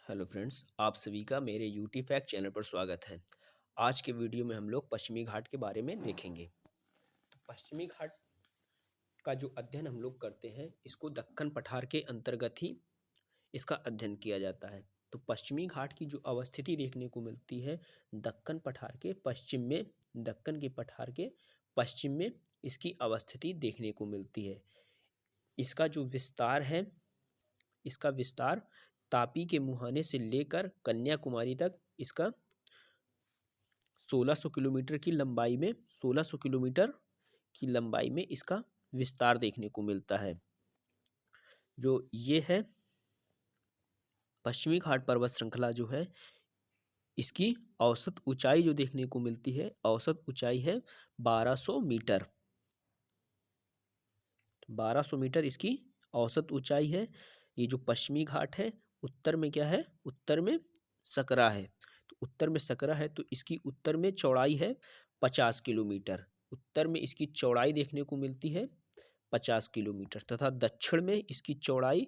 Hello friends, आप सभी का मेरे यूटी फैक्ट चैनल पर स्वागत है। आज के वीडियो में हम लोग पश्चिमी घाट के बारे में देखेंगे। तो पश्चिमी घाट का जो अध्ययन हम लोग करते हैं, इसको दक्कन पठार के अंतर्गत ही इसका अध्ययन किया जाता है। तो पश्चिमी घाट की जो अवस्थिति देखने को मिलती है, दक्कन पठार के पश्चिम में, दक्कन के पठार के पश्चिम में इसकी अवस्थिति देखने को मिलती है। इसका जो विस्तार है, इसका विस्तार तापी के मुहाने से लेकर कन्याकुमारी तक इसका 1600 किलोमीटर की लंबाई में 1600 किलोमीटर की लंबाई में इसका विस्तार देखने को मिलता है। जो ये है पश्चिमी घाट पर्वत श्रृंखला जो है, इसकी औसत ऊंचाई जो देखने को मिलती है, औसत ऊंचाई है 1200 मीटर। 1200 मीटर इसकी औसत ऊंचाई है। ये जो पश्चिमी घाट है, उत्तर में क्या है, उत्तर में सकरा है। तो उत्तर में सकरा है तो इसकी उत्तर में चौड़ाई है 50 किलोमीटर। उत्तर में इसकी चौड़ाई देखने को मिलती है 50 किलोमीटर, तथा दक्षिण में इसकी चौड़ाई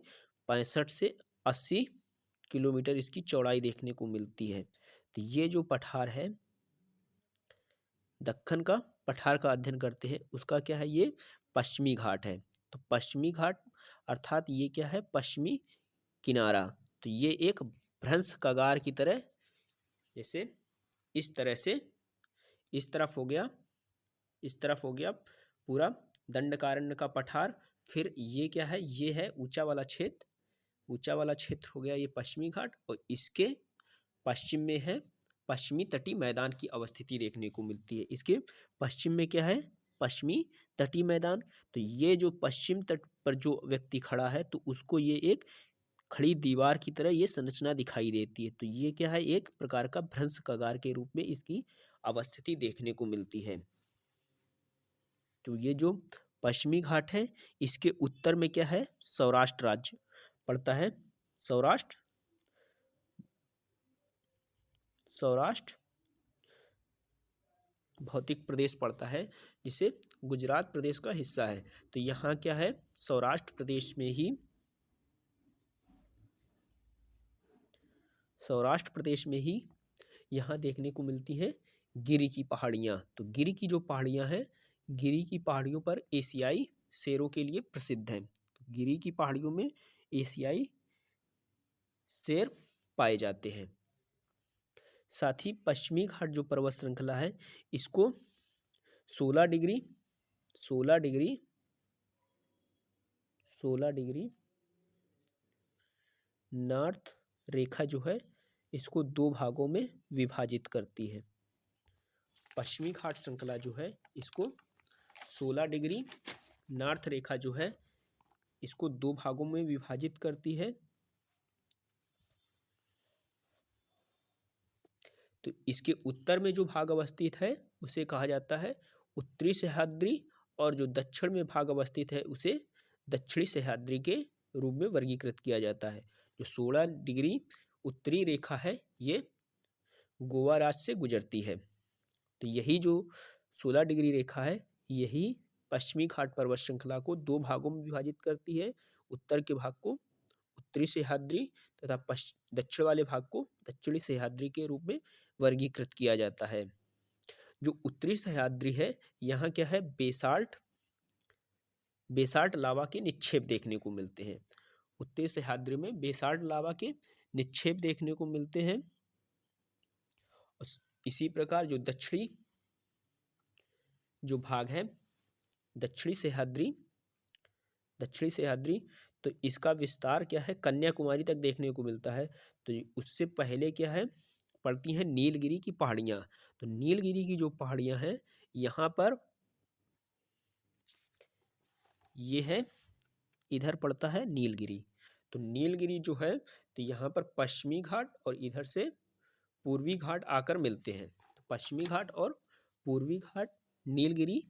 65 से 80 किलोमीटर इसकी चौड़ाई देखने को मिलती है। तो ये जो पठार है, दक्कन का पठार का अध्ययन करते हैं, उसका क्या है, ये पश्चिमी घाट है। तो पश्चिमी घाट अर्थात ये क्या है, पश्चिमी किनारा। तो ये एक भ्रंश कगार की तरह, जैसे इस तरह से इस तरफ हो गया, इस तरफ हो गया पूरा दंडकारण्य का पठार। फिर ये क्या है, ये है ऊंचा वाला क्षेत्र, ऊंचा वाला क्षेत्र हो गया ये पश्चिमी घाट, और इसके पश्चिम में है पश्चिमी तटीय मैदान की अवस्थिति देखने को मिलती है। इसके पश्चिम में क्या है, पश्चिमी तटीय मैदान। तो ये जो पश्चिम तट पर जो व्यक्ति खड़ा है, तो उसको ये एक खड़ी दीवार की तरह ये संरचना दिखाई देती है। तो ये क्या है, एक प्रकार का भ्रंश कगार के रूप में इसकी अवस्थिति देखने को मिलती है। तो ये जो पश्चिमी घाट है, इसके उत्तर में क्या है, सौराष्ट्र राज्य पड़ता है। सौराष्ट्र सौराष्ट्र भौतिक प्रदेश पड़ता है, जिसे गुजरात प्रदेश का हिस्सा है। तो यहाँ क्या है, सौराष्ट्र प्रदेश में ही, सौराष्ट्र प्रदेश में ही यहाँ देखने को मिलती हैं गिरी की पहाड़ियाँ। तो गिरी की जो पहाड़ियाँ हैं, गिरी की पहाड़ियों पर एशियाई शेरों के लिए प्रसिद्ध हैं। तो गिरी की पहाड़ियों में एशियाई शेर पाए जाते हैं। साथ ही पश्चिमी घाट जो पर्वत श्रृंखला है, इसको 16 डिग्री 16 डिग्री 16 डिग्री नॉर्थ रेखा जो है, इसको दो भागों में विभाजित करती है। पश्चिमी घाट श्रृंखला जो है, इसको 16 डिग्री नॉर्थ रेखा जो है, इसको दो भागों में विभाजित करती है। तो इसके उत्तर में जो भाग अवस्थित है, उसे कहा जाता है उत्तरी सह्याद्री, और जो दक्षिण में भाग अवस्थित है, उसे दक्षिणी सह्याद्री के रूप में वर्गीकृत किया जाता है। जो 16 डिग्री उत्तरी रेखा है, ये गोवा राज्य से गुजरती है। तो यही जो 16 डिग्री रेखा है, यही पश्चिमी घाट पर्वत श्रृंखला को दो भागों में विभाजित करती है। उत्तर के भाग को उत्तरी सह्याद्री तथा दक्षिण वाले भाग को दक्षिणी सह्याद्री के रूप में वर्गीकृत किया जाता है। जो उत्तरी सह्याद्री है, यहाँ क्या है, बेसाल्ट लावा के निक्षेप देखने को मिलते हैं। उत्तरी सह्याद्री में बेसाल्ट लावा के निक्षेप देखने को मिलते हैं। इसी प्रकार जो दक्षिणी जो भाग है, दक्षिणी सह्याद्री, तो इसका विस्तार क्या है, कन्याकुमारी तक देखने को मिलता है। तो उससे पहले क्या है, पड़ती हैं नीलगिरी की पहाड़ियाँ। तो नीलगिरी की जो पहाड़ियाँ हैं, यहाँ पर ये है, इधर पड़ता है नीलगिरी। तो नीलगिरी जो है, तो यहाँ पर पश्चिमी घाट और इधर से पूर्वी घाट आकर मिलते हैं। तो पश्चिमी घाट और पूर्वी घाट नीलगिरी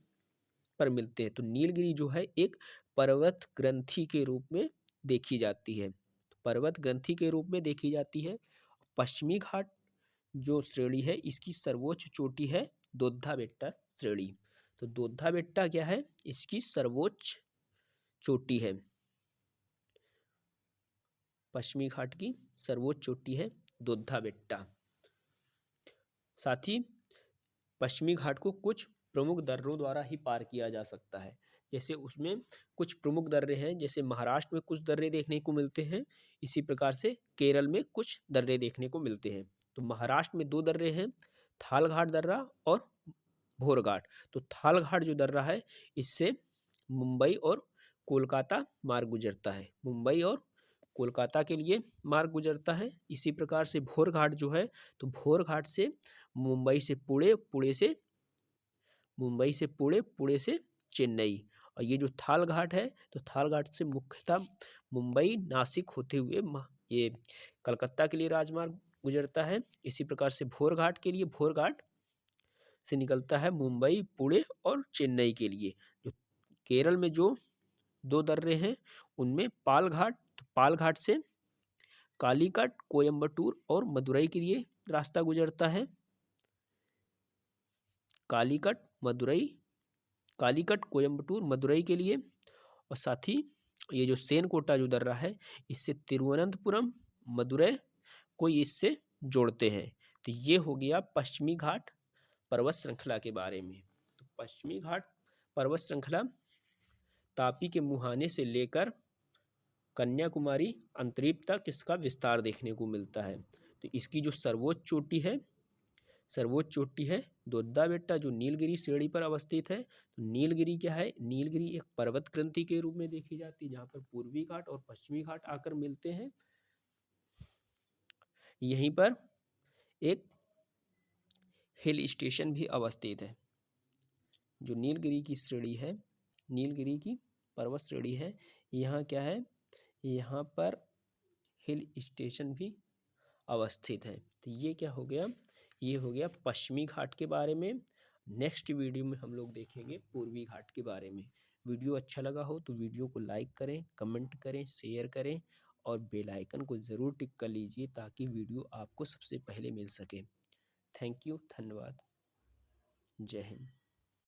पर मिलते हैं। तो नीलगिरी जो है, एक पर्वत ग्रंथि के रूप में देखी जाती है। तो पर्वत ग्रंथि के रूप में देखी जाती है। पश्चिमी घाट जो श्रेणी है, इसकी सर्वोच्च चोटी है दोद्धा बेट्टा श्रेणी। तो दोद्धा बेट्टा क्या है, इसकी सर्वोच्च चोटी है। पश्चिमी घाट की सर्वोच्च चोटी है दोद्धा बेट्टा। साथ ही पश्चिमी घाट को कुछ प्रमुख दर्रों द्वारा ही पार किया जा सकता है। जैसे उसमें कुछ प्रमुख दर्रे हैं, जैसे महाराष्ट्र में कुछ दर्रे देखने को मिलते हैं, इसी प्रकार से केरल में कुछ दर्रे देखने को मिलते हैं। तो महाराष्ट्र में 2 दर्रे हैं, थालघाट दर्रा और भोरघाट। तो थालघाट जो दर्रा है, इससे मुंबई और कोलकाता मार्ग गुजरता है, मुंबई और कोलकाता के लिए मार्ग गुजरता है। इसी प्रकार से भोरघाट जो है, तो भोरघाट से मुंबई से पुणे, पुणे से चेन्नई। और ये जो थालघाट है, तो थालघाट से मुख्यतः मुंबई नासिक होते हुए ये कलकत्ता के लिए राजमार्ग गुजरता है। इसी प्रकार से भोरघाट के लिए भोरघाट से निकलता है मुंबई, पुणे और चेन्नई के लिए। जो केरल में जो 2 दर्रे हैं, उनमें पालघाट, तो पालघाट से कालीकट, कोयम्बटूर और मदुरई के लिए रास्ता गुजरता है। कालीकट, कोयम्बटूर, मदुरई के लिए। और साथ ही ये जो सेनकोटा जो दर्रा है, इससे तिरुवनंतपुरम, मदुरई को इससे जोड़ते हैं। तो ये हो गया पश्चिमी घाट पर्वत श्रृंखला के बारे में। तो पश्चिमी घाट पर्वत श्रृंखला तापी के मुहाने से लेकर कन्याकुमारी अंतरीप तक इसका विस्तार देखने को मिलता है। तो इसकी जो सर्वोच्च चोटी है दोद्धा बेट्टा, जो नीलगिरी श्रेणी पर अवस्थित है। तो नीलगिरी क्या है? नीलगिरी एक पर्वत कृंति के रूप में देखी जाती है, जहाँ पर पूर्वी घाट और पश्चिमी घाट आकर मिलते हैं। यहीं पर एक हिल स्टेशन भी अवस्थित है। जो नीलगिरी की श्रेणी है, नीलगिरी की पर्वत श्रेणी है, यहाँ क्या है? यहाँ पर हिल स्टेशन भी अवस्थित है। तो ये क्या हो गया? ये हो गया पश्चिमी घाट के बारे में। नेक्स्ट वीडियो में हम लोग देखेंगे पूर्वी घाट के बारे में। वीडियो अच्छा लगा हो तो वीडियो को लाइक करें, कमेंट करें, शेयर करें और बेल आइकन को ज़रूर टिक कर लीजिए, ताकि वीडियो आपको सबसे पहले मिल सके। थैंक यू, धन्यवाद, जय हिंद।